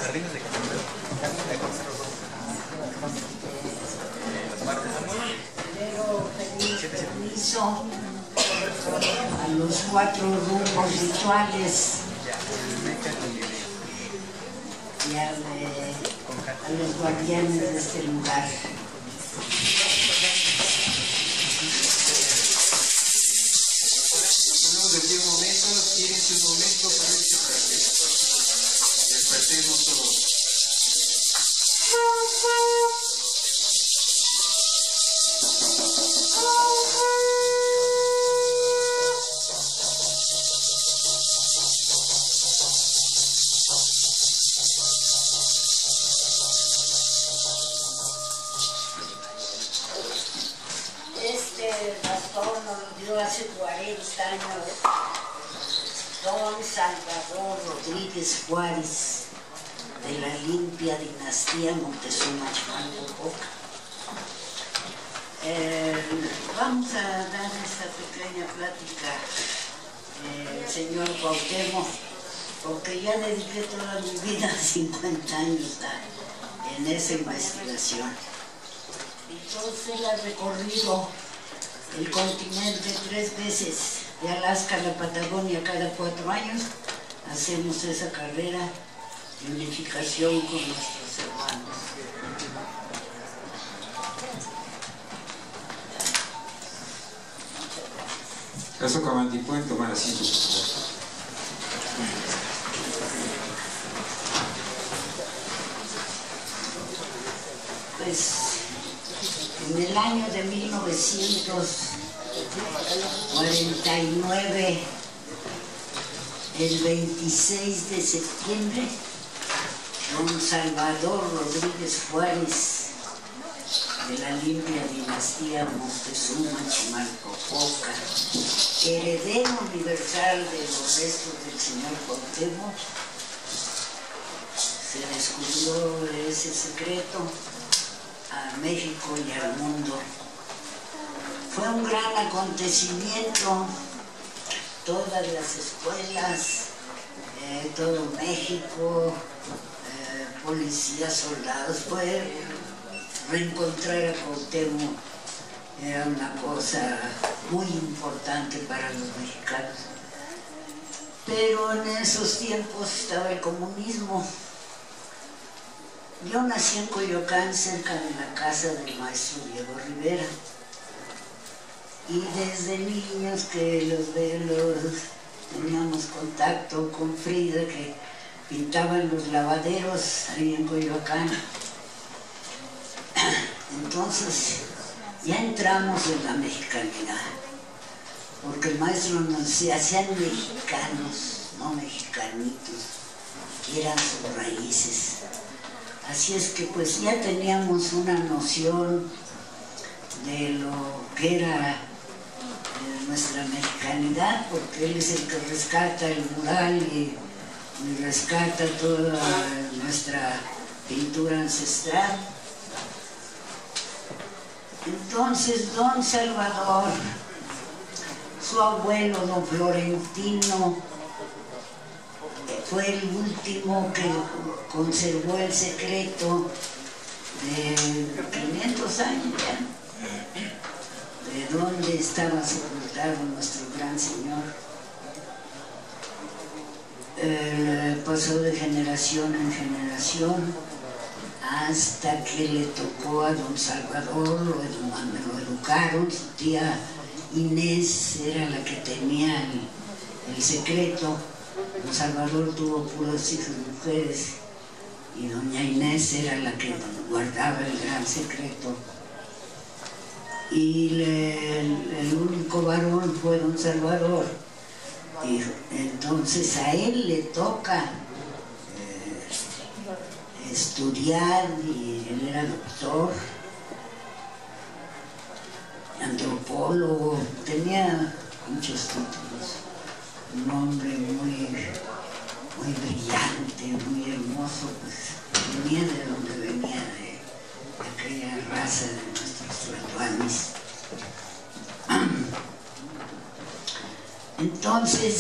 Jardines de permiso a los 4 grupos rituales y a los guardianes de este lugar. Desde un momento, tienen su momento para irse para que despertemos todos. Este bastón nos lo dio hace 40 años don Salvador Rodríguez Juárez, de la limpia dinastía Moctezuma Chimalpopoca. Vamos a dar esta pequeña plática al señor Cuauhtémoc, porque ya dediqué toda mi vida, 50 años, en esa investigación. Entonces él ha recorrido el continente 3 veces, de Alaska a la Patagonia cada 4 años. Hacemos esa carrera de unificación con nuestros hermanos. Caso Camanti, pueden tomar asiento, por favor. Pues en el año de 1949, el 26 de septiembre, don Salvador Rodríguez Juárez, de la limpia dinastía Moctezuma Chimalpopoca, heredero universal de los restos del señor Cuauhtémoc, se descubrió ese secreto a México y al mundo. Fue un gran acontecimiento, todas las escuelas, todo México, policías, soldados, fue reencontrar a Cuauhtémoc, era una cosa muy importante para los mexicanos. Pero en esos tiempos estaba el comunismo. Yo nací en Coyoacán, cerca de la casa del maestro Diego Rivera. Y desde niños que los teníamos contacto con Frida, que pintaban los lavaderos ahí en Coyoacán. Entonces ya entramos en la mexicanidad, porque el maestro nos decía, sean mexicanos, no mexicanitos, quieran sus raíces. Así es que pues ya teníamos una noción de lo que era nuestra mexicanidad, porque él es el que rescata el mural y rescata toda nuestra pintura ancestral. Entonces don Salvador, su abuelo don Florentino, fue el último que conservó el secreto de 500 años ya, de dónde estaba sepultado nuestro gran señor. Pasó de generación en generación hasta que le tocó a don Salvador, lo educaron, su tía Inés era la que tenía el secreto. Don Salvador tuvo puros hijos mujeres y doña Inés era la que guardaba el gran secreto. Y el único varón fue don Salvador. Y entonces a él le toca estudiar, y él era doctor, antropólogo, tenía muchos títulos. Un hombre muy brillante, muy hermoso, pues venía de donde venía, de aquella raza de nuestros tlatoanis. Entonces,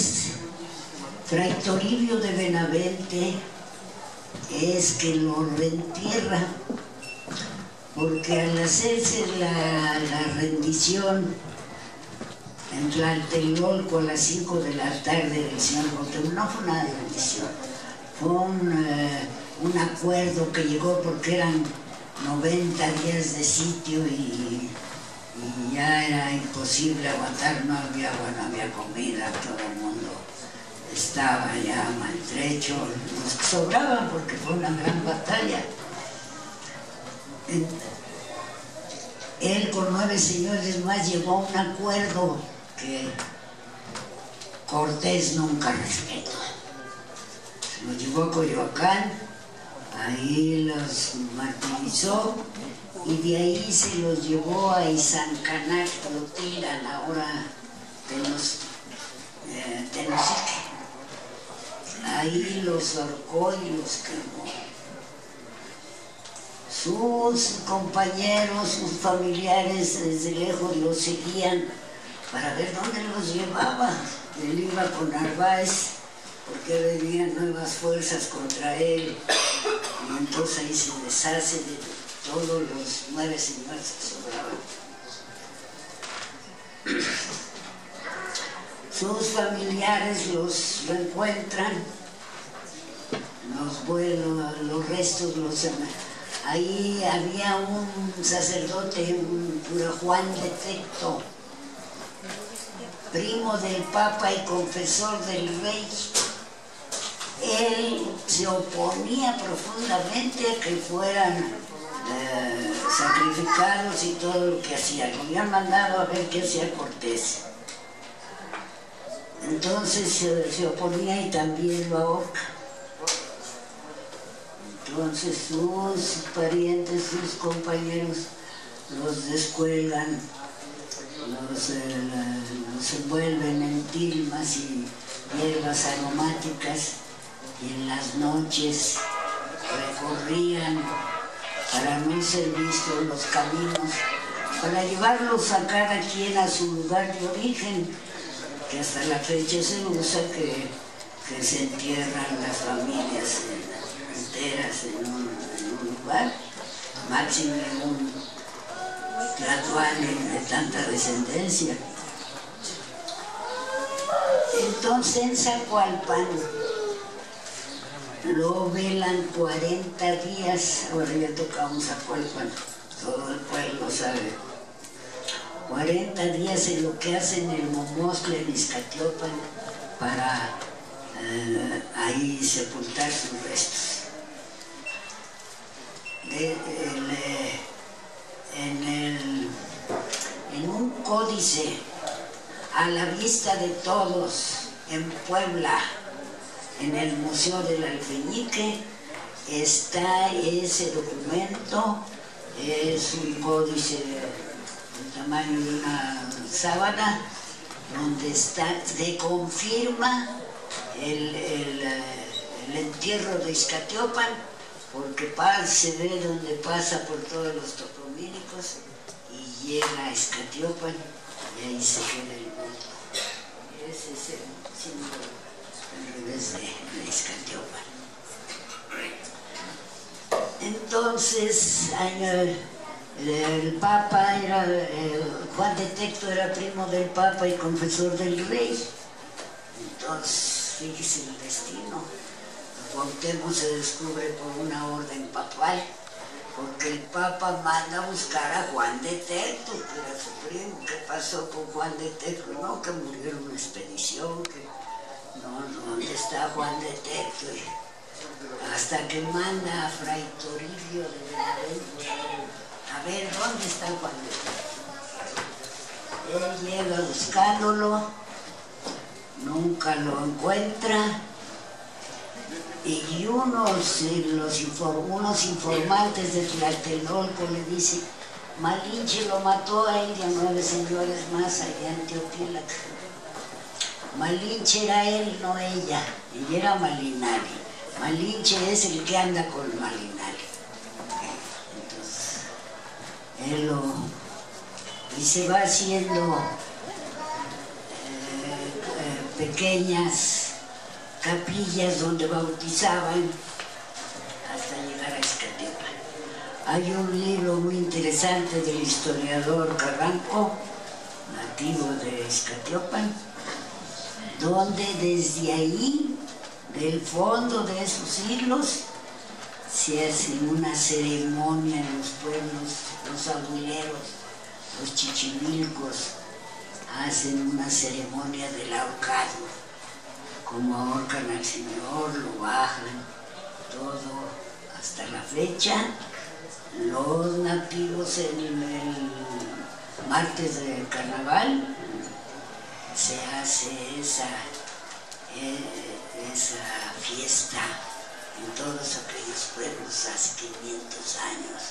Fray Toribio de Benavente es que lo reentierra, porque al hacerse la rendición en Tlatelolco a las 5 de la tarde del señor Cuauhtémoc, no fue una rendición, fue un acuerdo que llegó porque eran 90 días de sitio y ya era imposible aguantar, no había agua, no había comida, todo el mundo estaba ya maltrecho, los que sobraban porque fue una gran batalla. Él con 9 señores más llegó a un acuerdo que Cortés nunca respetó. Se los llevó a Coyoacán, ahí los martirizó y de ahí se los llevó a Izancanac, Tlotilan, ahora Tenosique. Ahí los ahorcó y los quemó. Sus compañeros, sus familiares desde lejos los seguían para ver dónde los llevaba. Él iba con Narváez porque venían nuevas fuerzas contra él y entonces ahí se deshace de todos los 9 señores que sobraban. Sus familiares los encuentran, los restos los... Ahí había un sacerdote, un cura Juan de Tecto, primo del Papa y confesor del Rey. Él se oponía profundamente a que fueran sacrificados y todo lo que hacían. Lo habían mandado a ver qué hacía Cortés. Entonces se oponía y también lo ahorca. Entonces sus parientes, sus compañeros los descuelgan, los envuelven en tilmas y hierbas aromáticas y en las noches recorrían para no ser vistos los caminos, para llevarlos a cada quien a su lugar de origen, que hasta la fecha se usa que se entierran las familias enteras en un lugar, máximo en un Tlatoani de tanta descendencia. Entonces en Zacualpan lo velan 40 días, ahora ya tocamos Zacualpan, todo el pueblo sabe. 40 días en lo que hacen el Momostle en Izcatiopan para ahí sepultar sus restos. En un códice a la vista de todos en Puebla, en el Museo del Alfeñique, está ese documento. Es un códice del tamaño de una sábana, donde se confirma el entierro de Izcatiopan, porque se ve donde pasa por todos los topomínicos y llega a Izcatiopan y ahí se queda el mundo. Ese es el símbolo al revés de Izcatiopan. Entonces, el Papa era, Juan de Tecto era primo del Papa y confesor del Rey. Entonces, fíjese el destino. Cuauhtémoc se descubre por una orden papal, porque el Papa manda a buscar a Juan de Tecto, que era su primo. ¿Qué pasó con Juan de Tecto? No, que murió en una expedición, que no, ¿dónde está Juan de Tecto? Hasta que manda a Fray Toribio de Benavente a ver dónde está Juan de Tecto. Él llega buscándolo, nunca lo encuentra. Y unos informantes de Tlatelolco le dicen: Malinche lo mató a él y a 9 señores más allá en Teotilac. Malinche era él, no ella. Ella era Malinali. Malinche es el que anda con Malinali. Entonces, él y se va haciendo pequeñas capillas donde bautizaban hasta llegar a Iztacalpan. Hay un libro muy interesante del historiador Carranco, nativo de Iztacalpan, donde desde ahí, del fondo de esos hilos, se hace una ceremonia en los pueblos, los abueleros, los chichimilcos, hacen una ceremonia del ahorcado, como ahorcan al Señor, lo bajan, todo, hasta la fecha. Los nativos en el martes de carnaval se hace esa fiesta en todos aquellos pueblos hace 500 años.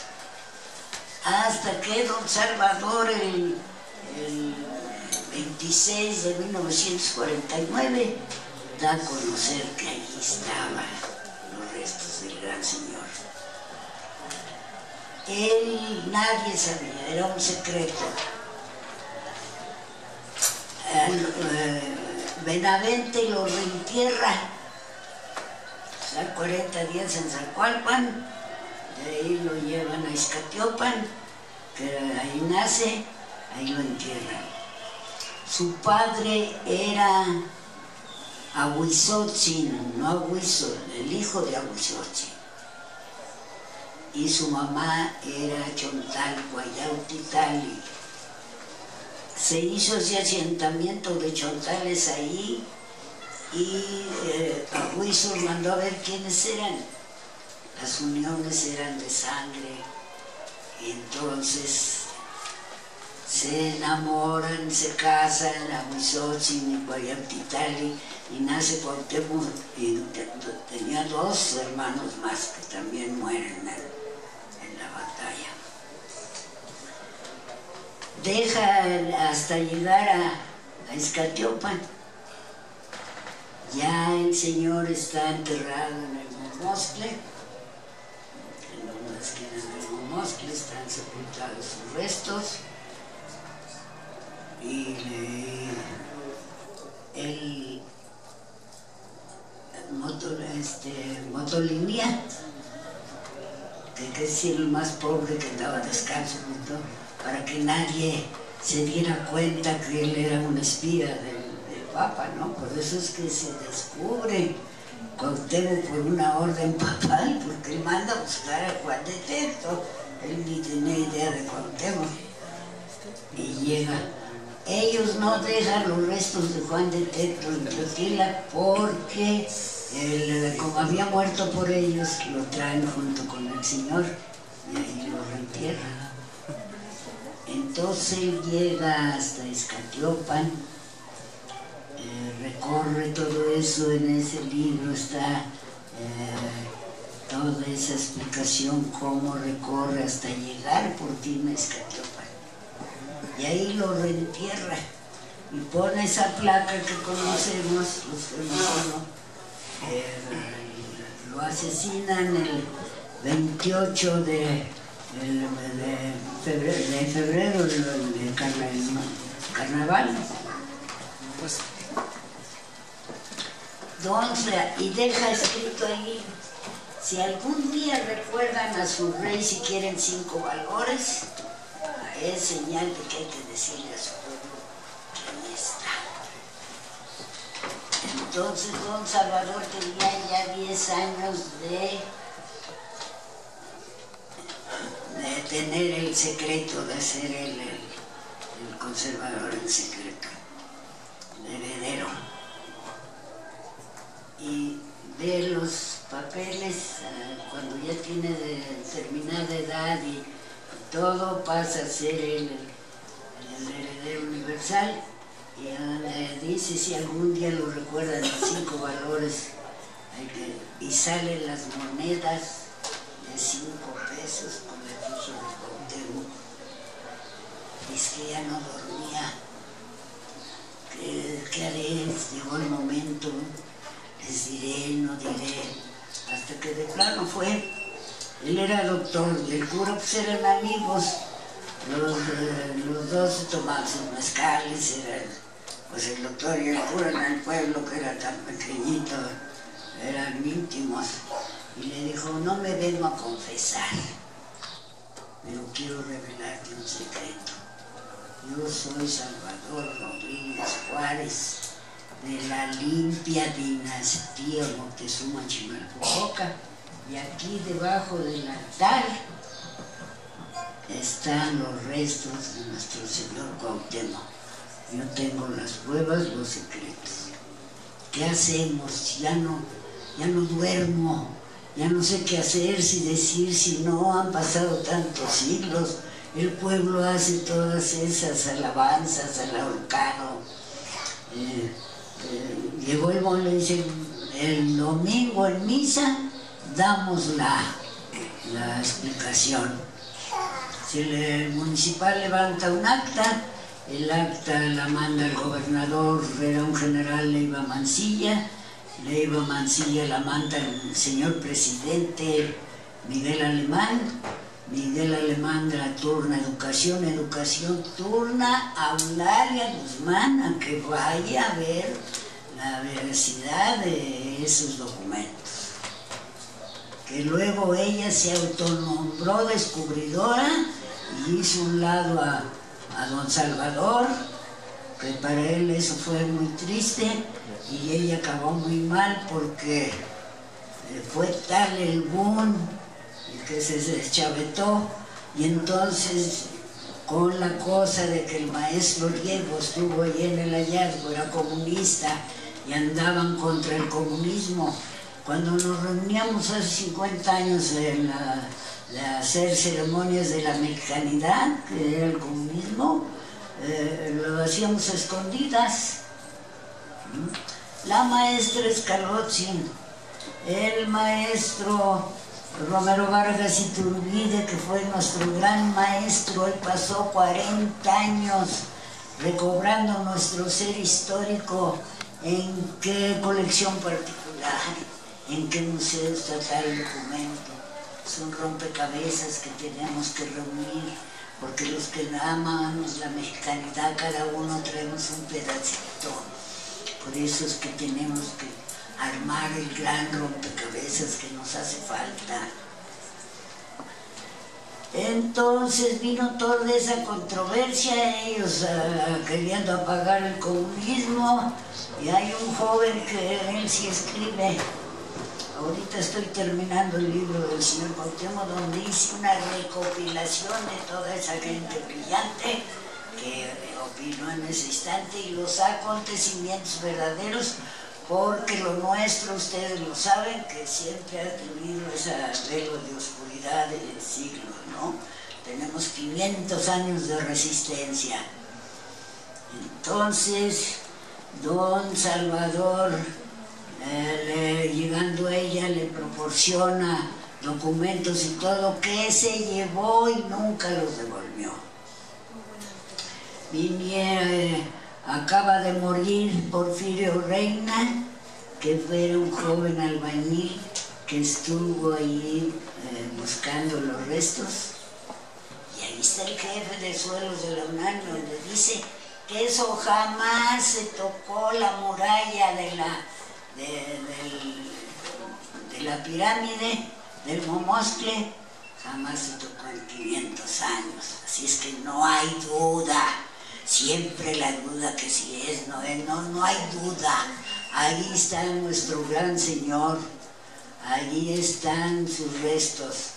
Hasta que don Salvador el 26 de 1949 da a conocer que allí estaban los restos del gran señor. Él, nadie sabía, era un secreto. Benavente lo reentierra, o sea, 40 días en Zacualpan, de ahí lo llevan a Iztacalpan, que ahí nace, ahí lo entierran. Su padre era Ahuizotzin, no Ahuizotl, el hijo de Ahuizotzin. Y su mamá era Chontalco, Ayautitali. Se hizo ese asentamiento de chontales ahí y Ahuizotl mandó a ver quiénes eran. Las uniones eran de sangre, y entonces se enamoran, se casan, Ahuizotzin y Ayautitali, y nace Cuauhtémoc, y tenía 2 hermanos más que también mueren en la batalla. Deja hasta llegar a Iztacalpan. Ya el señor está enterrado en el Momostle, en una esquina del Momostle están sepultados sus restos, y el Motolinía, que es el más pobre, que andaba descalzo, para que nadie se diera cuenta que él era un espía del Papa, ¿no? Por eso es que se descubre Cuauhtémoc por una orden papal, porque él manda a buscar a Juan de Tecto, él ni tenía idea de Cuauhtémoc, y llega. Ellos no dejan los restos de Juan de Tecto en Teotila porque como había muerto por ellos, lo traen junto con el señor y ahí lo reentierran. Entonces él llega hasta Iztacalpan, recorre todo eso, en ese libro está toda esa explicación, cómo recorre hasta llegar por fin a Iztacalpan. Y ahí lo reentierra y pone esa placa que conocemos, los que lo asesinan el 28 de febrero del carnaval. Entonces, y deja escrito ahí: si algún día recuerdan a su rey, si quieren 5 valores, es señal de que hay que decirle a su pueblo quién está. Entonces don Salvador tenía ya 10 años de tener el secreto, de ser el conservador en secreto, el heredero. Y ve los papeles cuando ya tiene determinada edad y todo, pasa a ser el heredero universal, y dice si algún día lo recuerdan los 5 valores, y salen las monedas de 5 pesos con la ficha de Cuauhtémoc. Dice que ya no dormía, ¿qué haré? Llegó el momento, les diré, no diré, hasta que de plano fue. Él era doctor, el cura pues eran amigos, los dos se tomaban sus mezcales, eran pues el doctor y el cura en el pueblo, que era tan pequeñito, eran íntimos, y le dijo, no me vengo a confesar, pero quiero revelarte un secreto. Yo soy Salvador Rodríguez Juárez, de la limpia dinastía Moctezuma Chimalpopoca, y aquí debajo del altar están los restos de nuestro señor Cuauhtémoc. Yo tengo las pruebas, los secretos. ¿Qué hacemos? Ya no duermo, ya no sé qué hacer, si decir, si no, han pasado tantos siglos. El pueblo hace todas esas alabanzas al ahorcado. Llegó el momento, le dice, el domingo en misa damos la explicación. Si el municipal levanta un acta, el acta la manda el gobernador, era un general Leiva Mancilla la manda el señor presidente Miguel Alemán la turna educación turna a Eulalia Guzmán a que vaya a ver la veracidad de esos documentos. Que luego ella se autonombró descubridora y hizo un lado a don Salvador, que para él eso fue muy triste, y ella acabó muy mal porque fue tal el boom que se deschavetó, y entonces con la cosa de que el maestro Diego estuvo ahí en el hallazgo, era comunista y andaban contra el comunismo. Cuando nos reuníamos hace 50 años de hacer ceremonias de la mexicanidad, que era el comunismo, lo hacíamos a escondidas. La maestra Escalozzi, el maestro Romero Vargas Iturbide, que fue nuestro gran maestro, él pasó 40 años recobrando nuestro ser histórico. ¿En qué colección particular? ¿En qué museo está tal documento? Son rompecabezas que tenemos que reunir, porque los que amamos la mexicanidad, cada uno traemos un pedacito. Por eso es que tenemos que armar el gran rompecabezas que nos hace falta. Entonces vino toda esa controversia, ellos queriendo apagar el comunismo, y hay un joven que él sí escribe. Ahorita estoy terminando el libro del señor Cuauhtémoc, donde hice una recopilación de toda esa gente brillante que opinó en ese instante, y los acontecimientos verdaderos, porque lo nuestro, ustedes lo saben, que siempre ha tenido ese velo de oscuridad de siglos, ¿no? Tenemos 500 años de resistencia. Entonces, don Salvador, llegando a ella, le proporciona documentos y todo, que se llevó y nunca los devolvió. Acaba de morir Porfirio Reina, que fue un joven albañil que estuvo ahí buscando los restos, y ahí está el jefe de suelos de la UNAM, donde dice que eso jamás se tocó, la muralla de la pirámide del Momoscle, jamás se tocó en 500 años, así es que no hay duda. Siempre la duda que si es, no es, no hay duda. Ahí está nuestro gran Señor, allí están sus restos.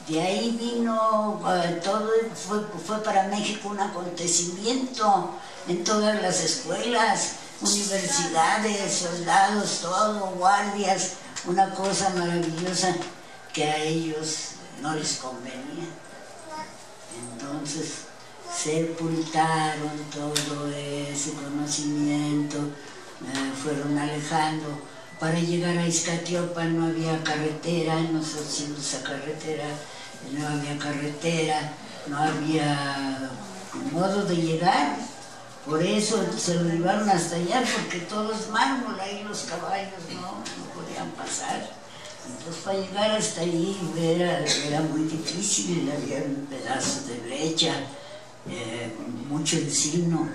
De ahí vino, todo fue para México un acontecimiento en todas las escuelas, universidades, soldados, todo, guardias, una cosa maravillosa que a ellos no les convenía. Entonces, sepultaron todo ese conocimiento, fueron alejando. Para llegar a Iztacalpan no había carretera, nosotros hicimos esa carretera, no había carretera, no había modo de llegar. Por eso se lo llevaron hasta allá, porque todo es mármol, ahí los caballos no podían pasar. Entonces para llegar hasta allí era muy difícil, había un pedazo de brecha, mucho encino.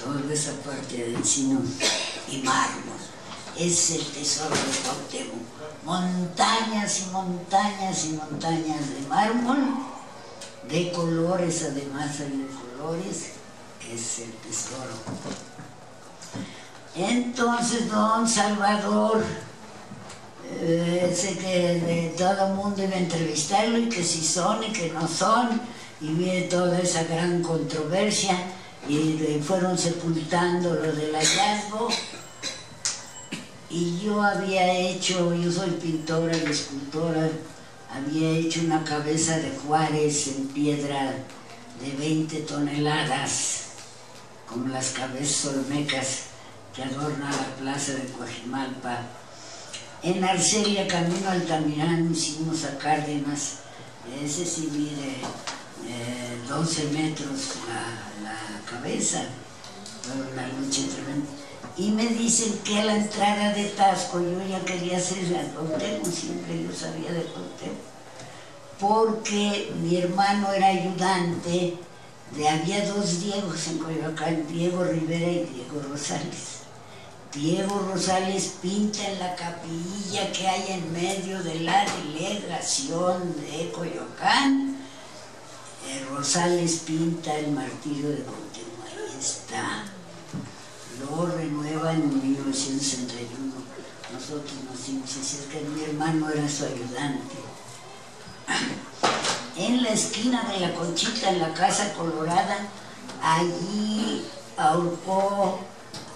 toda esa parte de encino y mármol. Es el tesoro de Cuauhtémoc. Montañas y montañas y montañas de mármol, de colores, además hay de colores, es el tesoro. Entonces don Salvador, sé que todo el mundo iba a entrevistarlo y que si son y que no son, y viene toda esa gran controversia y fueron sepultando lo del hallazgo. Y yo había hecho, yo soy pintora y escultora, había hecho una cabeza de Juárez en piedra de 20 toneladas, como las cabezas olmecas que adornan la plaza de Coajimalpa. En Arcelia, camino al Altamirano, hicimos a Cárdenas, ese sí mide 12 metros la cabeza, fue una lucha tremenda. Y me dicen que a la entrada de Tasco, yo ya quería ser la Cuauhtémoc, siempre yo sabía de Cuauhtémoc, porque mi hermano era ayudante, había dos Diegos en Coyoacán, Diego Rivera y Diego Rosales. Diego Rosales pinta en la capilla que hay en medio de la delegación de Coyoacán. Rosales pinta el martirio de Cuauhtémoc, ahí está. Lo renueva en 1961. Nosotros nacimos así, es que mi hermano era su ayudante. En la esquina de la Conchita, en la Casa Colorada, allí ahorcó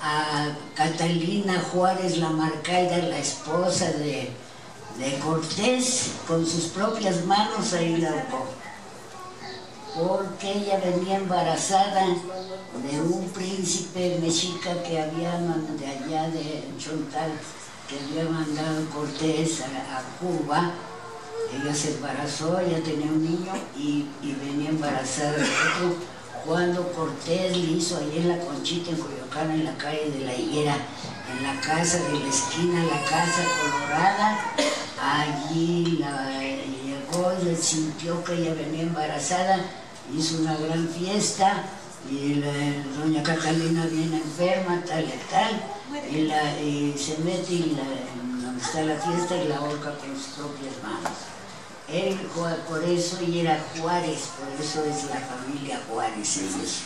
a Catalina Juárez la Marcaida, la esposa de Cortés, con sus propias manos, ahí la ahorcó. Porque ella venía embarazada de un príncipe mexica que había de allá de Chontal, que había mandado Cortés a Cuba. Ella se embarazó, ella tenía un niño y venía embarazada de otro. Cuando Cortés le hizo ahí en la Conchita, en Coyoacán, en la calle de la Higuera, en la casa de la esquina, la Casa Colorada, allí llegó y sintió que ella venía embarazada, hizo una gran fiesta y doña Catalina viene enferma, tal y tal, y se mete donde está la fiesta y la ahorca con sus propias manos. Él por eso y era Juárez, por eso es la familia Juárez ellos,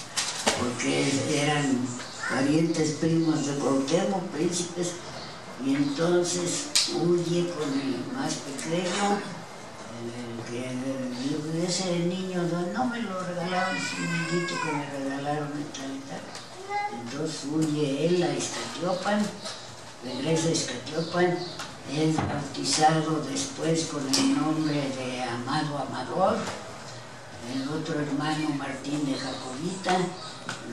porque eran parientes primos de Cuauhtémoc, príncipes, y entonces huye con el más pequeño, ese niño no me lo regalaron, es un niñito que me regalaron y tal y tal. Entonces huye él a Iztaciopan, regresa a Iztaciopan, es bautizado después con el nombre de Amado Amador, el otro hermano Martín de Jacobita,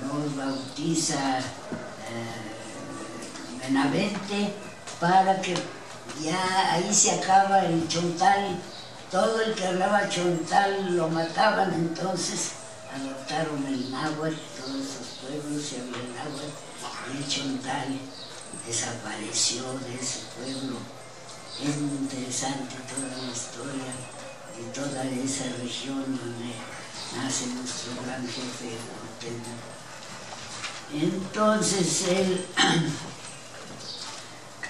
los bautiza Benavente, para que ya ahí se acaba el Chontal. Todo el que hablaba Chontal lo mataban, entonces adoptaron el náhuatl, todos esos pueblos se hablan náhuatl, y el Chontal desapareció de ese pueblo. Es muy interesante toda la historia de toda esa región donde nace nuestro gran jefe Cuauhtémoc. Entonces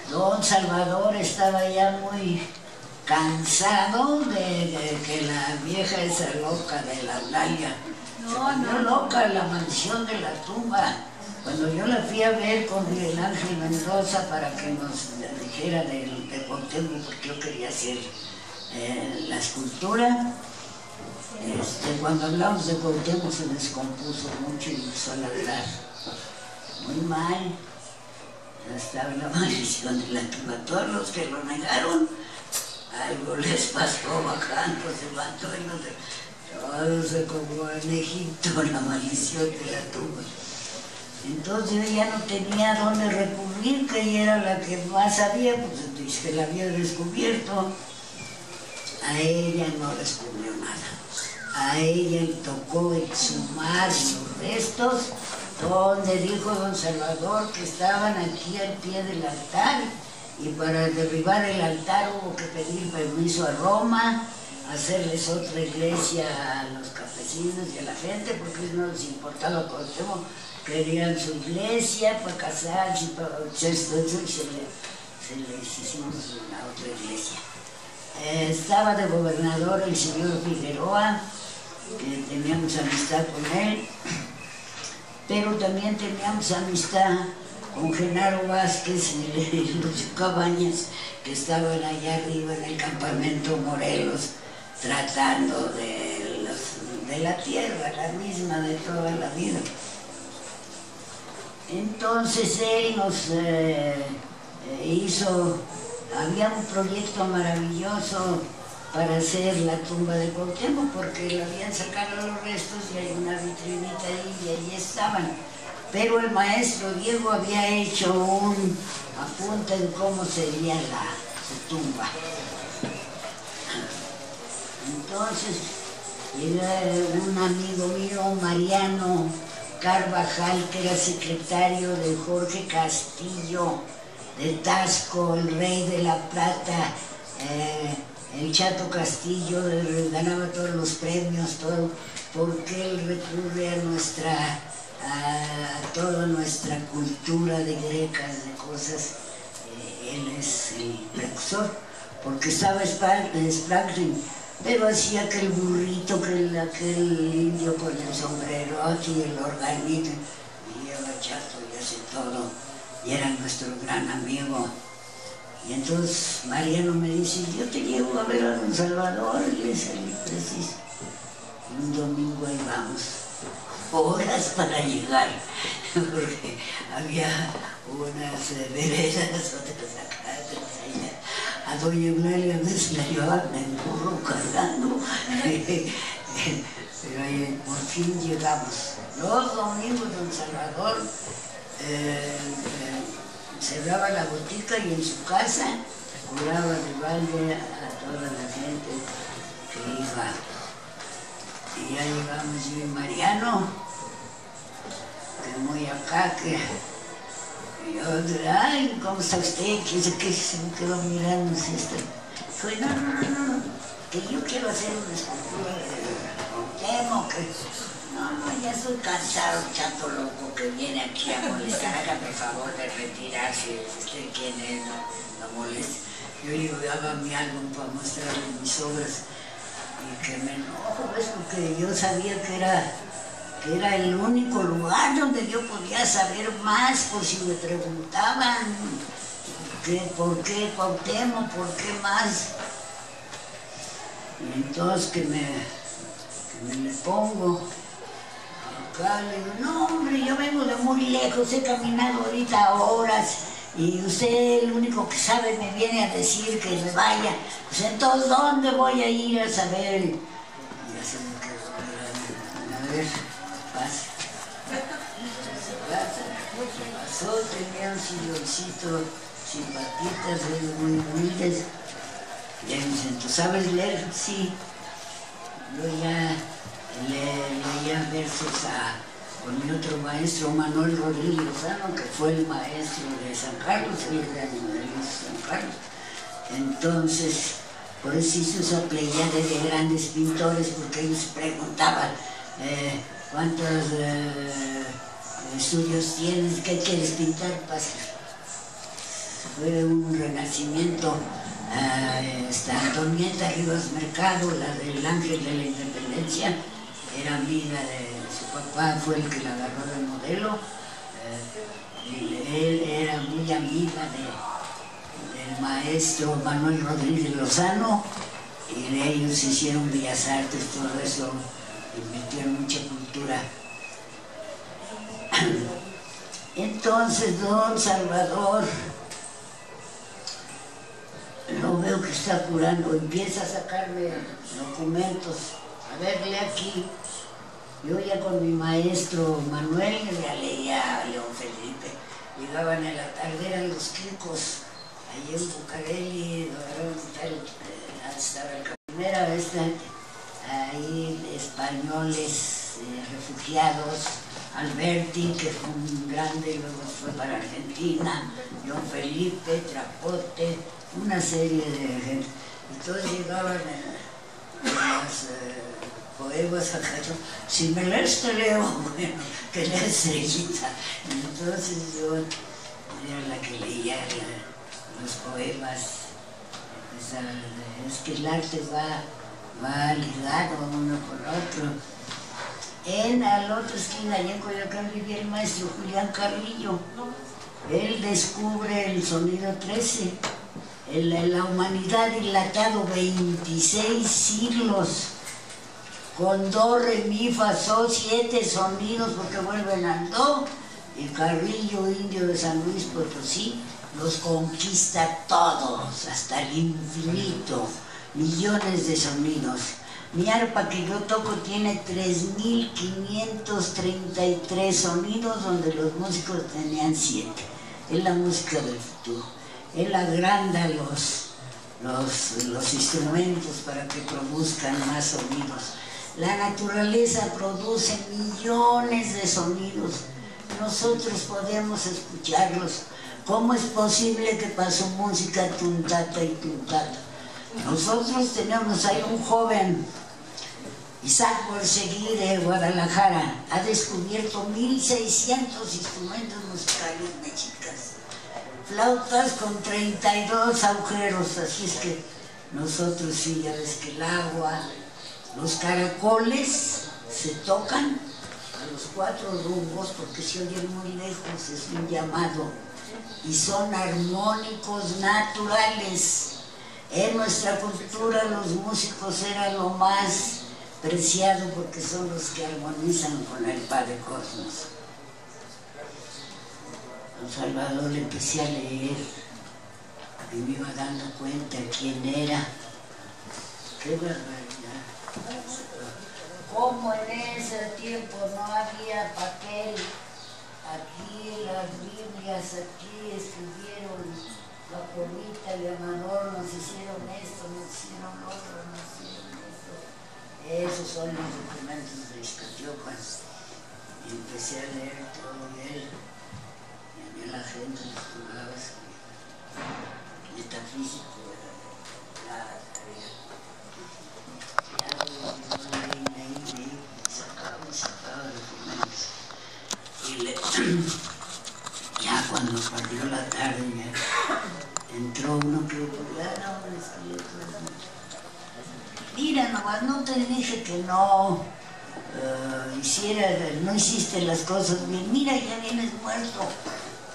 don Salvador estaba ya muy cansado de que la vieja esa loca de la Eulalia se volvió loca en la mansión de la tumba. Cuando yo la fui a ver con Miguel Ángel Mendoza para que nos dijera de Cuauhtémoc, porque yo quería hacer la escultura, cuando hablamos de Cuauhtémoc se descompuso mucho y empezó a ladrar. Muy mal. Estaba la maldición de la tumba. Todos los que lo negaron, algo les pasó bajando, se levantó y todo se como en Egipto, la maldición de la tumba. Entonces ella no tenía dónde recurrir, que ella era la que más sabía, pues dice que la había descubierto. A ella no descubrió nada. A ella le tocó exhumar los restos, donde dijo don Salvador que estaban aquí al pie del altar, y para derribar el altar hubo que pedir permiso a Roma, hacerles otra iglesia a los campesinos y a la gente, porque no les importaba Cuauhtémoc, querían su iglesia para casarse, para hacer todo eso, y se les hicimos una otra iglesia. Estaba de gobernador el señor Figueroa, que teníamos amistad con él, pero también teníamos amistad con Genaro Vázquez y Lucio Cabañas, que estaban allá arriba en el campamento Morelos, tratando de la tierra, la misma de toda la vida. Entonces él nos había un proyecto maravilloso para hacer la tumba de Cuauhtémoc, porque le habían sacado los restos y hay una vitrinita ahí y ahí estaban. Pero el maestro Diego había hecho un apunte de cómo sería su tumba. Entonces, era un amigo mío, Mariano Carvajal, que era secretario de Jorge Castillo, de Tasco, el rey de la plata, el Chato Castillo, ganaba todos los premios, todo, porque él recurre a toda nuestra cultura de grecas, de cosas. Él es el precursor, porque estaba Spratlin, pero hacía aquel burrito, aquel indio con el sombrero y el organito, y lleva Chato y hace todo, y era nuestro gran amigo. Y entonces Mariano me dice, yo te llevo a ver a Don Salvador, y le salí preciso. Un domingo ahí vamos, horas para llegar, porque había unas veredas, otras acá, otras allá. A doña Eulalia a veces la llevaban en burro cargando, pero ahí por fin llegamos. Los domingos Don Salvador cerraba la botica y en su casa curaba de balde a toda la gente que iba. Y ya llegamos yo y Mariano, que muy acá, que yo, ay, ¿cómo está usted? ¿Quién sé qué? Se me quedó mirando así. Dijo, no, que yo quiero hacer una escultura de Cuauhtémoc, que no, ya estoy cansado, chato loco, que viene aquí a molestar, hágame el favor de retirarse, usted quién es, no moleste. Yo llevaba mi álbum para mostrarle mis obras, y que me enojo, pues, porque yo sabía que era el único lugar donde yo podía saber más, por si me preguntaban por qué Cuauhtémoc, por qué más. Y entonces que me le pongo acá, le digo, no hombre, yo vengo de muy lejos, he caminado ahorita horas, y usted el único que sabe me viene a decir que me vaya, pues entonces ¿dónde voy a ir a saber? Y así me quedo mirando, a ver, pasa. Pasó, tenía un silloncito sin patitas, muy humildes. Y él me dice, ¿tú sabes leer? Sí. Yo ya leía versos con mi otro maestro, Manuel Rodríguez Lozano, que fue el maestro de San Carlos, el gran modelo de San Carlos. Entonces, por eso hizo esa pleyada de grandes pintores, porque ellos preguntaban, ¿cuántos estudios tienes? ¿Qué quieres pintar? Fue un renacimiento. Antonieta Rivas Mercado, la del Ángel de la Independencia, era amiga de su papá, fue el que la agarró de modelo. Él era muy amiga del maestro Manuel Rodríguez Lozano, y de ellos hicieron Bellas Artes, todo eso, y metieron mucha cultura. Entonces Don Salvador, lo veo que está curando, empieza a sacarme documentos, a verle aquí. Yo ya con mi maestro Manuel ya leía a León Felipe, llegaban en la tarde, eran los Quicos, allí en Bucareli, hasta la primera vez, ahí españoles, refugiados, Alberti, que fue un grande, luego fue para Argentina, León Felipe, Trapote, una serie de gente. Entonces llegaban poemas acá, si me lees te leo, bueno, que lea Estrellita. Entonces yo era la que leía los poemas. Es que el arte va ligado uno con otro. A la otra esquina, allá en Coyoacán, vivía el maestro Julián Carrillo. Él descubre el sonido 13. La humanidad dilatado 26 siglos, con do, re, mi, fa, sol, 7 sonidos, porque vuelven al do. Y Carrillo, indio de San Luis Potosí, los conquista todos, hasta el infinito, millones de sonidos. Mi arpa que yo toco tiene 3.533 sonidos, donde los músicos tenían 7. Es la música del futuro. Él agranda los instrumentos para que produzcan más sonidos. La naturaleza produce millones de sonidos. Nosotros podemos escucharlos. ¿Cómo es posible que para su música tuntata y tuntata? Nosotros tenemos ahí un joven, Isaac Borseguí de Guadalajara, ha descubierto 1.600 instrumentos musicales mexicas, flautas con 32 agujeros, así es que nosotros sí, ya ves que el agua, los caracoles se tocan a los 4 rumbos porque se oyen muy lejos, es un llamado, y son armónicos naturales. En nuestra cultura los músicos eran lo más preciado porque son los que armonizan con el Padre Cosmos. Don Salvador le empecé a leer y me iba dando cuenta quién era. ¡Qué barbaridad! Como en ese tiempo no había papel, aquí las Biblias, aquí escribieron la Polita y Amador, nos hicieron esto, nos hicieron lo otro, nos hicieron esto. Esos son los documentos de Ixcatiopan. Y empecé a leer todo él. Y a mí la gente estudiaba metafísico, ya cuando partió la tarde entró uno que mira, nomás no te dije que no no hiciste las cosas bien, mira, ya vienes muerto.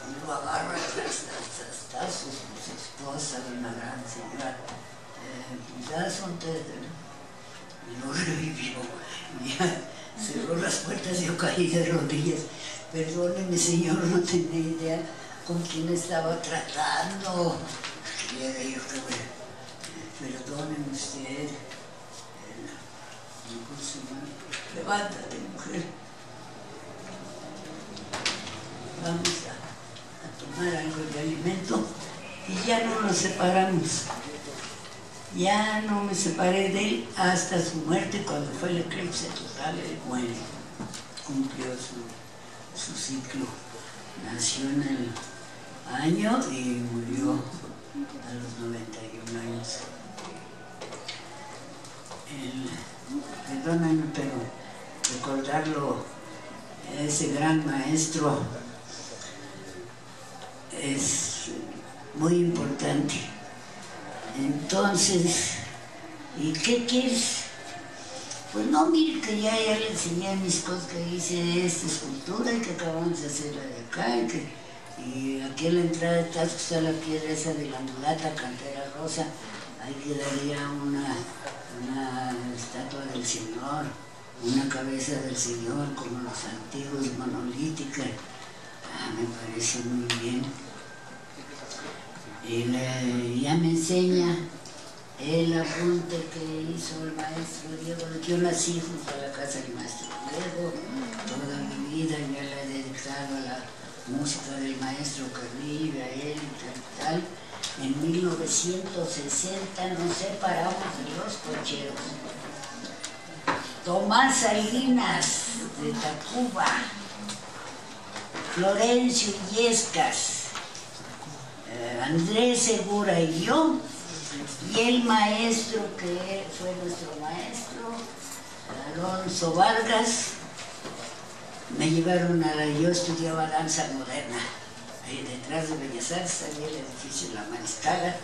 Y lo agarra hasta su esposa, una gran señora, ya son y lo revivió, ya cerró las puertas, yo caí de rodillas. Perdóneme, señor, no tenía idea con quién estaba tratando. Y era yo que perdóneme usted. Levántate, mujer. Vamos a tomar algo de alimento. Y ya no nos separamos. Ya no me separé de él hasta su muerte, cuando fue el eclipse total. Él muere. Cumplió su ciclo. Nació en el año y murió a los 91 años. Perdóname, pero recordarlo, ese gran maestro, es muy importante. Entonces, ¿y qué quieres? Pues no, mire que ya le enseñé mis cosas que hice esta escultura y que acabamos de hacer la de acá y aquí en la entrada de Tasco está la piedra esa de la mulata cantera rosa. Ahí quedaría una estatua del Señor, una cabeza del Señor como los antiguos, monolítica. Me parece muy bien. Ya me enseña el apunte que hizo el maestro Diego, de que yo nací junto a la casa del maestro Diego. Toda mi vida ya la he dedicado a la música del maestro Carrillo, a él y tal. En 1960 nos separamos de los cocheros. Tomás Salinas de Tacuba, Florencio Illescas, Andrés Segura y yo Y el maestro que fue nuestro maestro, Alonso Vargas, me llevaron yo estudiaba danza moderna, ahí detrás de Bellas Artes, había el edificio de la Mariscala,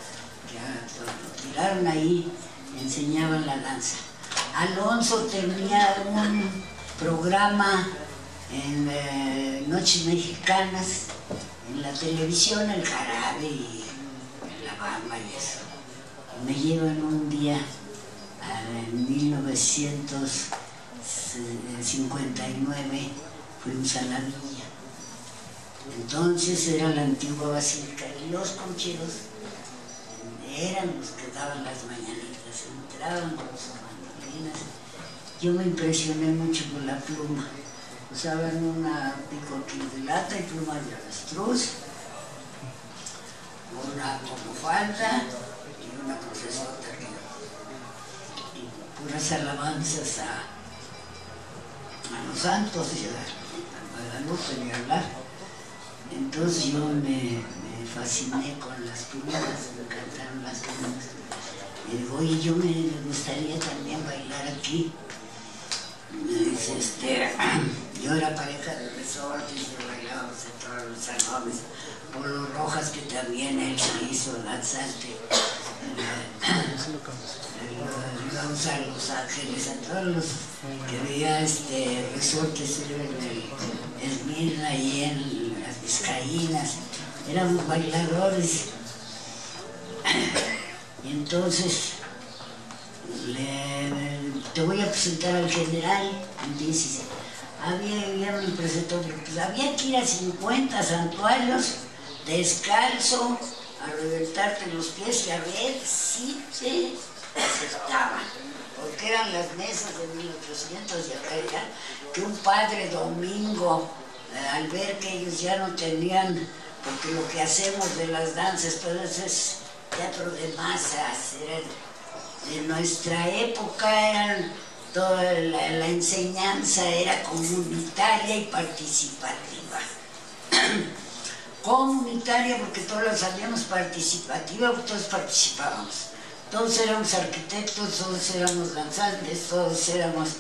que lo tiraron ahí, enseñaban la danza. Alonso tenía un programa en Noches Mexicanas, en la televisión, el jarabe y la bamba y eso. Me llevan un día, en 1959, fuimos a la villa. Entonces era la antigua basílica y los concheros eran los que daban las mañanitas, entraban con sus mandolinas. Yo me impresioné mucho con la pluma. Usaban una picoquilata y pluma de avestruz, una como falda y una profesora y puras alabanzas a los santos y a Guadalupe ni hablar. Entonces yo me fasciné con las plumas, me encantaron las plumas. Y digo, oye, yo me gustaría también bailar aquí. Me dice, yo era pareja de resortes, yo bailábamos en todos los salones. Polo Rojas, que también él se hizo danzante. Íbamos a Los Ángeles, a todos los que veía resortes en el Esmirna y en las Vizcaínas. Éramos bailadores. Y entonces te voy a presentar al general, dice, había un presentador, pues había que ir a 50 santuarios descalzo a reventarte los pies y a ver si te aceptaban, porque eran las mesas de 1800 y acá ya, que un padre domingo, al ver que ellos ya no tenían, porque lo que hacemos de las danzas, todo eso es teatro de masas, de nuestra época eran toda la enseñanza era comunitaria y participativa. Comunitaria porque todos la sabíamos, participativa porque todos participábamos. Todos éramos arquitectos, todos éramos danzantes, todos éramos...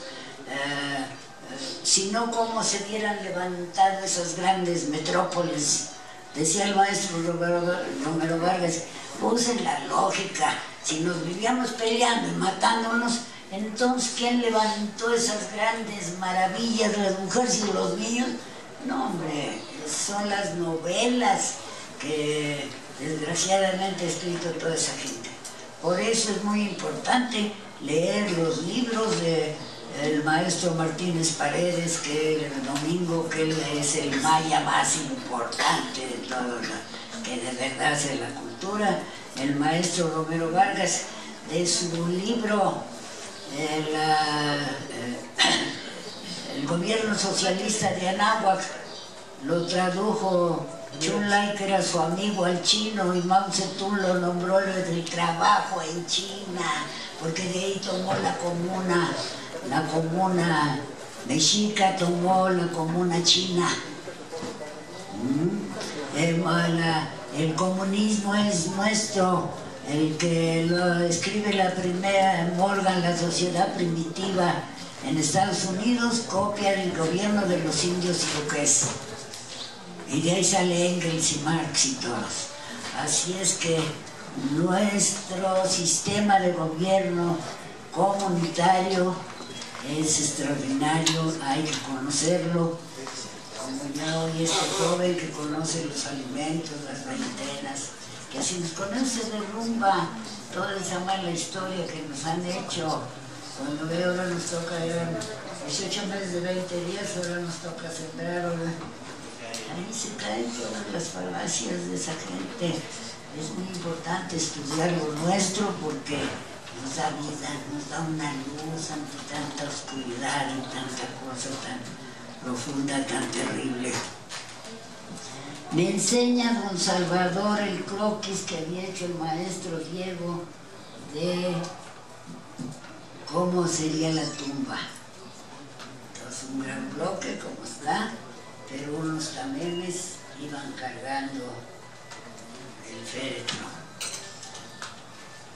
sino cómo se hubieran levantado esas grandes metrópolis. Decía el maestro Romero Vargas, usen la lógica, si nos vivíamos peleando y matándonos, entonces ¿quién levantó esas grandes maravillas, las mujeres y los niños? No, hombre, son las novelas que desgraciadamente ha escrito toda esa gente. Por eso es muy importante leer los libros del maestro Martínez Paredes, que el domingo, que él es el maya más importante de todo lo que de verdad hace la cultura, el maestro Romero Vargas, de su libro el gobierno socialista de Anáhuac, lo tradujo Chun Lai, que era su amigo al chino, y Mao Zedong lo nombró héroe del trabajo en China, porque de ahí tomó la comuna mexica, tomó la comuna china. El comunismo es nuestro, el que lo escribe la primera Morgan, La sociedad primitiva en Estados Unidos, copia el gobierno de los indios iroqueses. Y de ahí sale Engels y Marx y todos. Así es que nuestro sistema de gobierno comunitario es extraordinario, hay que conocerlo. Como ya hoy este joven que conoce los alimentos, las veintenas, que así nos conoce, derrumba toda esa mala historia que nos han hecho. Cuando veo ahora nos toca, eran 18 meses de 20 días, ahora nos toca sembrar, ahí se caen todas las falacias de esa gente. Es muy importante estudiar lo nuestro porque nos da vida, nos da una luz ante tanta oscuridad y tanta cosa tan profunda, tan terrible. Me enseña don Salvador el croquis que había hecho el maestro Diego de cómo sería la tumba. Entonces un gran bloque como está, pero unos tamenes iban cargando el féretro.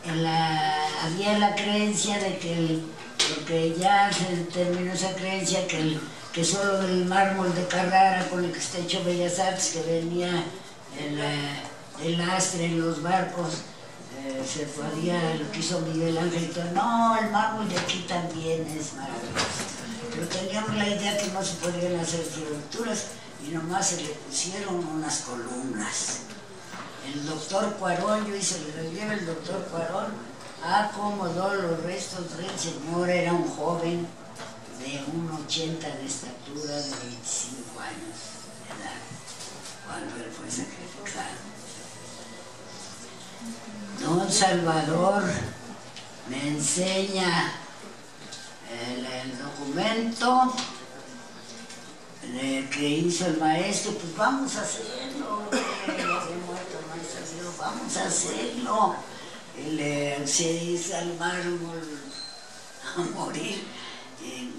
había la creencia de que porque ya se terminó esa creencia que solo del mármol de Carrara con el que está hecho Bellas Artes, que venía el lastre en los barcos, se podía, lo que hizo Miguel Ángel, y todo. No, el mármol de aquí también es maravilloso. Pero teníamos la idea que no se podían hacer estructuras y nomás se le pusieron unas columnas. El doctor Cuarón, yo hice el relieve, el doctor Cuarón acomodó los restos del señor, era un joven de 1,80 de estatura, de 25 años de edad, cuando él fue sacrificado. Don Salvador me enseña el documento que hizo el maestro, pues vamos a hacerlo, vamos a hacerlo. Se hizo al mármol a morir. En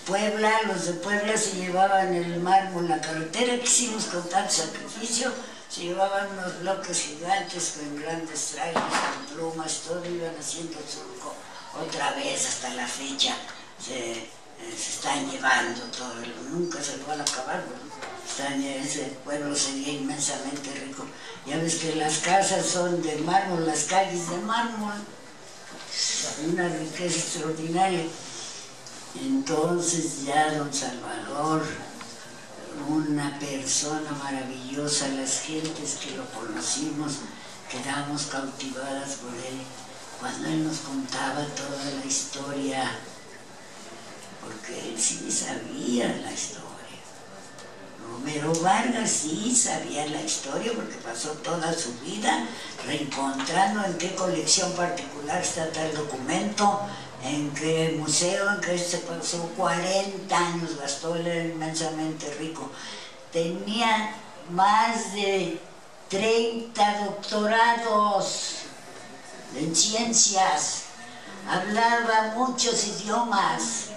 Puebla, los de Puebla se llevaban el mármol, la carretera que hicimos con tanto sacrificio, se llevaban unos bloques gigantes con grandes trajes, con plumas, todo, iban haciendo surco otra vez hasta la fecha. Se están llevando todo, nunca se lo van a acabar, ese pueblo sería inmensamente rico. Ya ves que las casas son de mármol, las calles de mármol, una riqueza extraordinaria. Entonces ya don Salvador, una persona maravillosa, las gentes que lo conocimos quedamos cautivadas por él cuando él nos contaba toda la historia, porque él sí sabía la historia. Romero Vargas sí sabía la historia porque pasó toda su vida reencontrando en qué colección particular está tal documento, en qué museo, en qué se pasó 40 años, gastó, él era inmensamente rico. Tenía más de 30 doctorados en ciencias, hablaba muchos idiomas.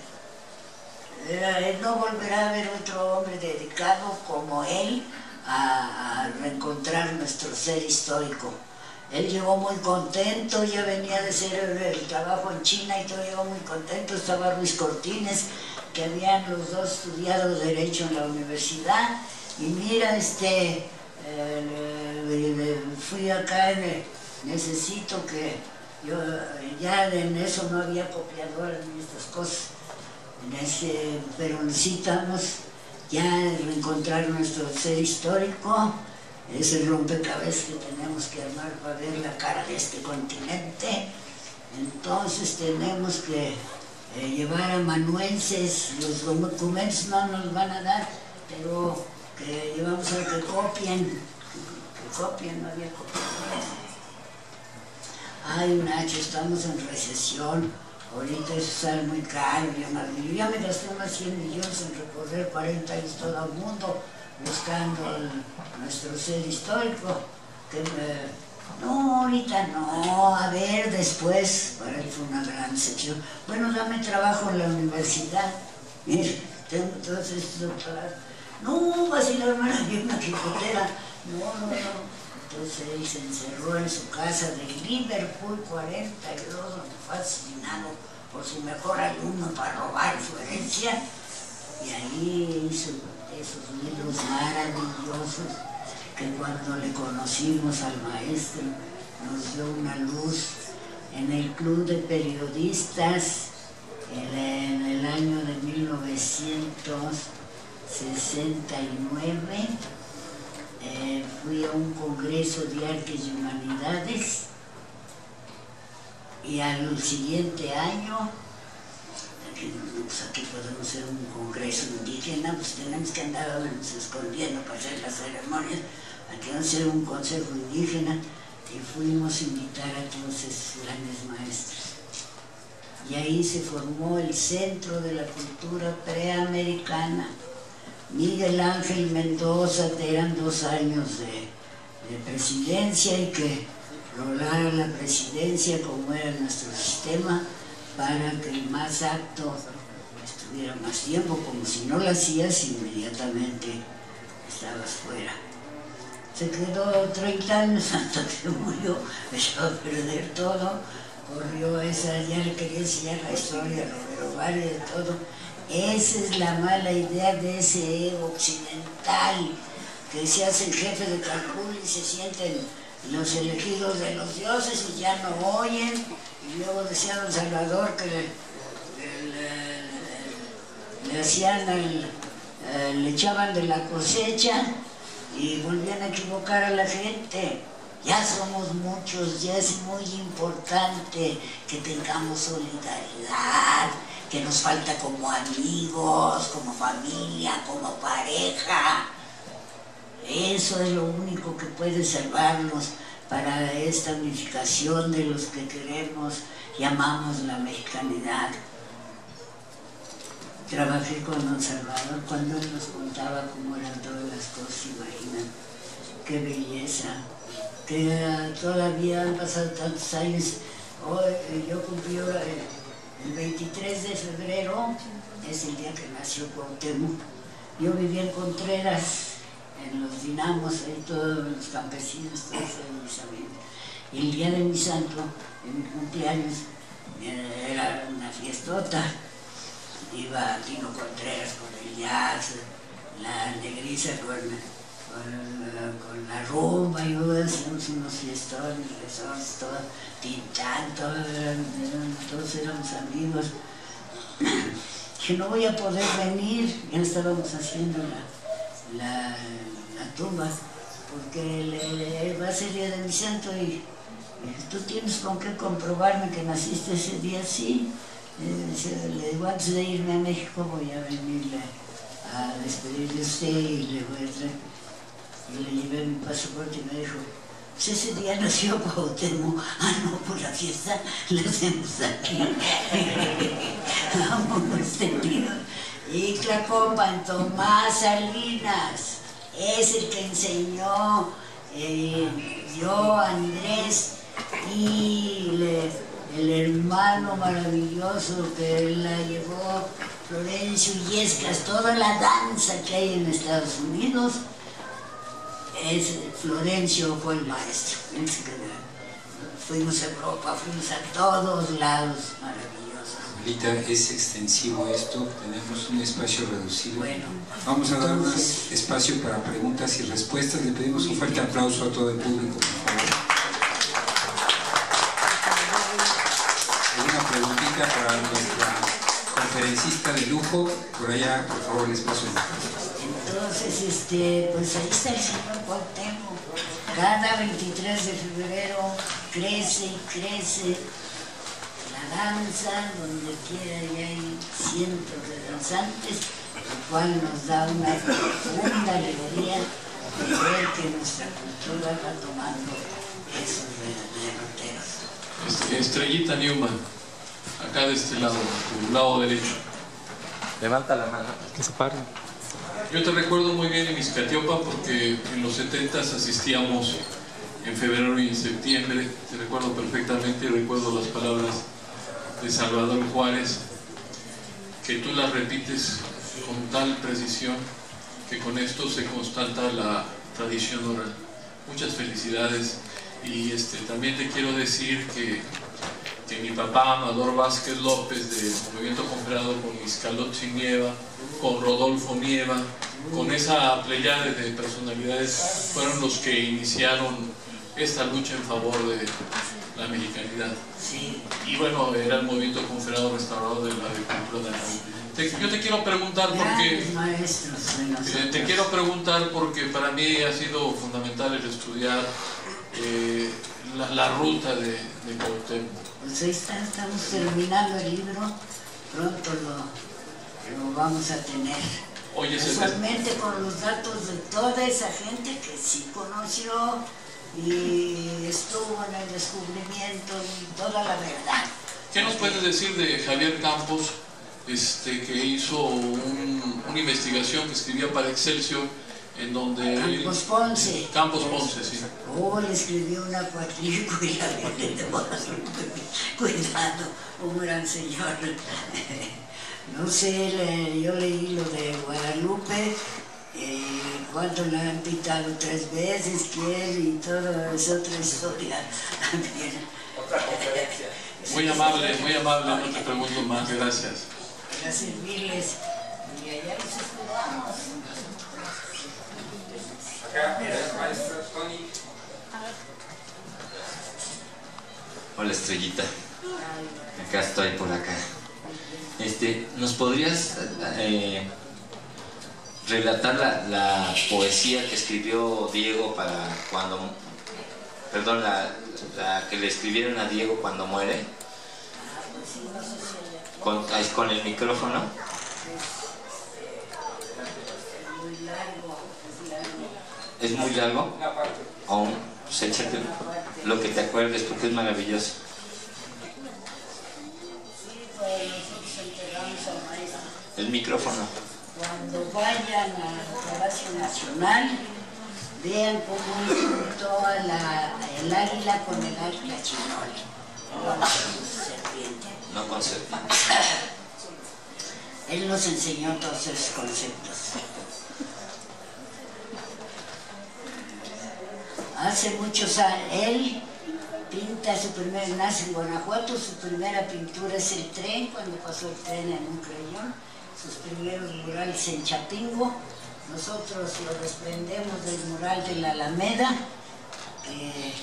No volverá a haber otro hombre dedicado como él a reencontrar nuestro ser histórico. Él llegó muy contento, ya venía de hacer el trabajo en China y todo, llegó muy contento. Estaba Luis Cortines, que habían los dos estudiado Derecho en la universidad. Y mira, fui acá, necesito que yo, ya en eso no había copiadoras ni estas cosas. Pero necesitamos ya reencontrar nuestro ser histórico, es el rompecabezas que tenemos que armar para ver la cara de este continente. Entonces tenemos que llevar amanuenses, los documentos no nos van a dar, pero que llevamos a que copien, no había copiadores. Ay, Nacho, estamos en recesión. Ahorita eso sale muy caro, yo ya me gasté más 100 millones en recorrer 40 años todo el mundo buscando nuestro ser histórico. No, ahorita no, a ver, después, para él fue una gran sección. Bueno, dame trabajo en la universidad, mira, tengo todos estos doctorados. No, vas a ir a armar aquí una quijotera. No. Entonces él se encerró en su casa de Liverpool 42, fascinado por su mejor alumno para robar su herencia, y ahí hizo esos libros maravillosos que cuando le conocimos al maestro nos dio una luz. En el Club de Periodistas, en el año de 1969, fui a un congreso de artes y humanidades, y al siguiente año, pues aquí podemos hacer un congreso indígena, pues tenemos que andar escondiendo para hacer las ceremonias, aquí vamos a hacer un consejo indígena, y fuimos a invitar a todos esos grandes maestros. Y ahí se formó el Centro de la Cultura Preamericana. Miguel Ángel Mendoza, eran 2 años de presidencia, y que lograra la presidencia como era nuestro sistema para que el más apto estuviera más tiempo, como si no lo hacías inmediatamente estabas fuera. Se quedó 30 años hasta que murió, echó a perder todo, corrió esa, ya le quería enseñar la historia, Romero Valle, de todo. Esa es la mala idea de ese ego occidental, que se hacen jefe de Cancún y se sienten los elegidos de los dioses y ya no oyen. Y luego decía don Salvador que le hacían, le echaban de la cosecha y volvían a equivocar a la gente. Ya somos muchos, ya es muy importante que tengamos solidaridad, que nos falta como amigos, como familia, como pareja. Eso es lo único que puede salvarnos para esta unificación de los que queremos y amamos la mexicanidad. Trabajé con don Salvador cuando él nos contaba cómo eran todas las cosas, imaginan, qué belleza, que todavía han pasado tantos años. Hoy, yo cumplí el 23 de febrero, es el día que nació Cuauhtémoc. Yo vivía en Contreras, en los dinamos, ahí todos los campesinos, todos mis amigos. Y el día de mi santo, en mi cumpleaños, era una fiestota. Iba Tino Contreras con el jazz, la negriza con la rumba, y hacíamos unos fiestones, resorts, todo, Tintán, todos éramos amigos. Que no voy a poder venir, ya estábamos haciendo la tumba, porque va a ser día de mi santo y tú tienes con qué comprobarme que naciste ese día, sí. Le digo, antes de irme a México voy a venirle a despedir de usted y le voy a traer. Y le llevé mi pasaporte y me dijo, pues ese día nació Cuauhtémoc. Ah, no, por la fiesta la hacemos aquí. Vamos, este tío. Y Tlacopan, Tomás Salinas, es el que enseñó, yo, Andrés, y el hermano maravilloso que la llevó, Florencio Illescas, toda la danza que hay en Estados Unidos, Florencio fue el maestro. Fuimos a Europa, fuimos a todos lados maravillosos. Lita, es extensivo esto, tenemos un espacio reducido. Bueno, vamos a dar más espacio para preguntas y respuestas. Le pedimos un fuerte aplauso a todo el público, por favor. Una preguntita para nuestra conferencista de lujo. Por allá, por favor, les paso el micrófono. Entonces, pues ahí está el señor Cuauhtémoc. Cada 23 de febrero crece y crece la danza, donde quiera ya hay cientos de danzantes, lo cual nos da una profunda alegría de ver que nuestra cultura va tomando esos derroteros. Estrellita Newman, acá de este lado, del lado derecho. Levanta la mano. Que se pare. Yo te recuerdo muy bien en Iztacalco porque en los 70s asistíamos en febrero y en septiembre. Te recuerdo perfectamente y recuerdo las palabras de Salvador Juárez, que tú las repites con tal precisión que con esto se constata la tradición oral. Muchas felicidades. Y también te quiero decir que mi papá, Amador Vázquez López, del Movimiento Confederado con Miscalot Nieva, con Rodolfo Nieva, con esa pleyade de personalidades, fueron los que iniciaron esta lucha en favor de la mexicanidad. Sí. Y bueno, era el Movimiento Confederado Restaurador de la Agricultura de la. Yo te quiero preguntar porque para mí ha sido fundamental el estudiar la ruta de Cuauhtémoc. Pues ahí estamos terminando el libro, pronto lo vamos a tener. Oye, casualmente con los datos de toda esa gente que sí conoció y estuvo en el descubrimiento y toda la verdad. ¿Qué nos puedes decir de Javier Campos, que hizo una investigación que escribía para Excelsior, en donde Campos Ponce, sí. Le escribió una cuatrícula de Guadalupe, cuidado, un gran señor. No sé, yo leí lo de Guadalupe, cuando la han pitado 3 veces, quiere y todo, es otra historia. Otra conferencia. Muy amable, no te pregunto más, gracias. Para servirles. Y allá los esperamos. Acá, maestro Tony. Hola, Estrellita. Acá estoy por acá. ¿Nos podrías relatar la poesía que escribió Diego para cuando... Perdón, la que le escribieron a Diego cuando muere? Con el micrófono. ¿Es muy largo? Pues échate lo que te acuerdes porque es maravilloso. El micrófono. Cuando vayan al Palacio Nacional, vean cómo juntó el águila con el águila chinola. No con serpiente. No con serpiente. Él nos enseñó todos esos conceptos. Hace muchos años, él pinta nace en Guanajuato, su primera pintura es el tren, cuando pasó el tren en un creyón, sus primeros murales en Chapingo. Nosotros lo desprendemos del mural de la Alameda, de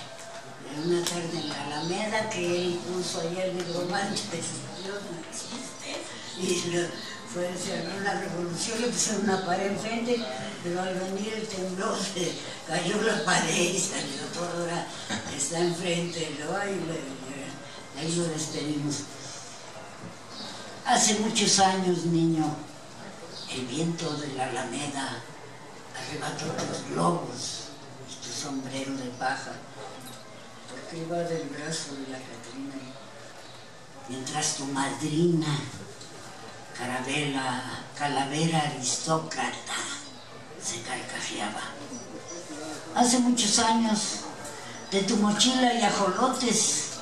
una tarde en la Alameda, que él puso allá el negromante de Dios no existe, y fue una revolución, le pusieron una pared enfrente, pero al venir el temblor se cayó la pared y salió todo, ahora está enfrente, ¿no? Y ahí lo despedimos. Hace muchos años, niño, el viento de la Alameda arrebató tus globos y tu sombrero de paja, porque iba del brazo de la Catrina, mientras tu madrina, calavera aristócrata, se carcajeaba. Hace muchos años, de tu mochila y ajolotes,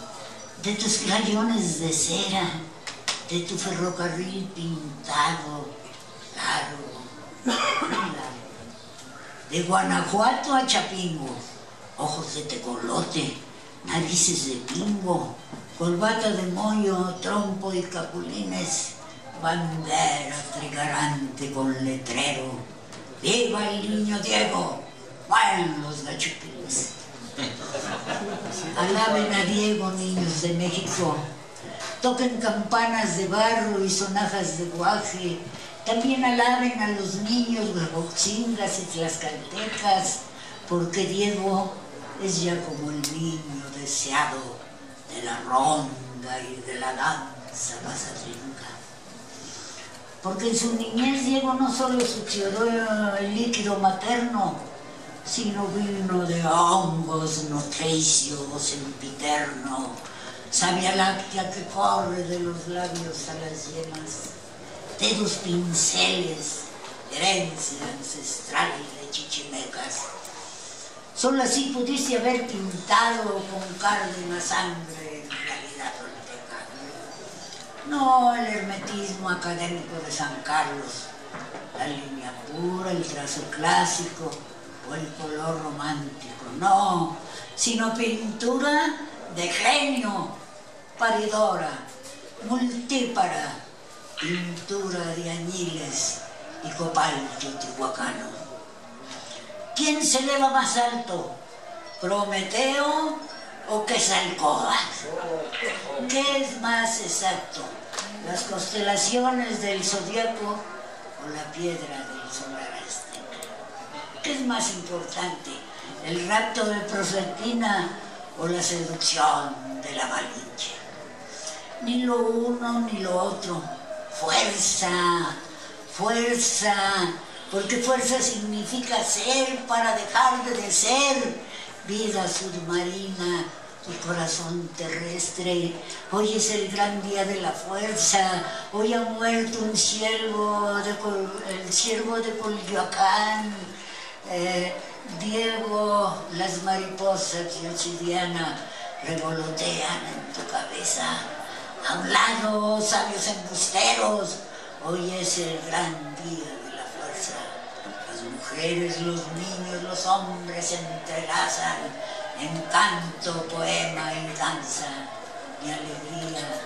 de tus crayones de cera, de tu ferrocarril pintado, largo, de Guanajuato a Chapingo, ojos de tecolote, narices de pingo, corbata de moño, trompo y capulines, bandera trigarante con letrero, ¡viva el niño Diego! ¡Mueran los gachupines! Alaben a Diego, niños de México, toquen campanas de barro y sonajas de guaje, también alaben a los niños huevoxingas y tlaxcaltecas, porque Diego es ya como el niño deseado de la ronda y de la danza pasatrinca. Porque en su niñez Diego no solo succionó el líquido materno, sino vino de hongos nutricios sempiterno, savia láctea que corre de los labios a las yemas, dedos pinceles, herencia ancestral de chichimecas. Solo así pudiste haber pintado con Cárdenas sangre en realidad tolteca. No el hermetismo académico de San Carlos, la línea pura, el trazo clásico o el color romántico, no, sino pintura de genio, paridora, multípara, pintura de añiles y copal teotihuacano. ¿Quién se eleva más alto, Prometeo o Quetzalcóatl? ¿Qué es más exacto, las constelaciones del zodiaco o la piedra del solar azteca? ¿Qué es más importante, el rapto de Proserpina o la seducción de la Malinche? Ni lo uno ni lo otro. Fuerza, fuerza, porque fuerza significa ser para dejar de ser, vida submarina y corazón terrestre. Hoy es el gran día de la fuerza, hoy ha muerto un ciervo, el ciervo de Coyoacán. Diego, las mariposas de obsidiana revolotean en tu cabeza. A un lado, sabios embusteros, hoy es el gran día de la fuerza. Las mujeres, los niños, los hombres se entrelazan en canto, poema y danza, ni alegría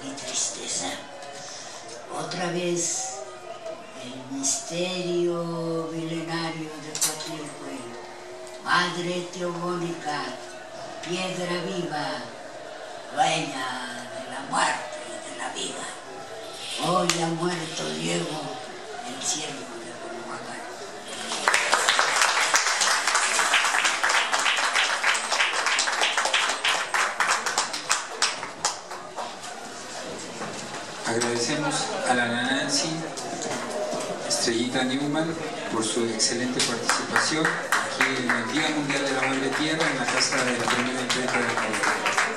ni tristeza. Otra vez el misterio milenario de Coatlicue, madre teogónica, piedra viva, dueña de la muerte y de la vida. Hoy ha muerto Diego, el siervo de Culhuacán. Agradecemos a la Nanansi Estrellita Newman por su excelente participación aquí en el Día Mundial de la Madre Tierra en la Casa de la Primera Imprenta del Mundo.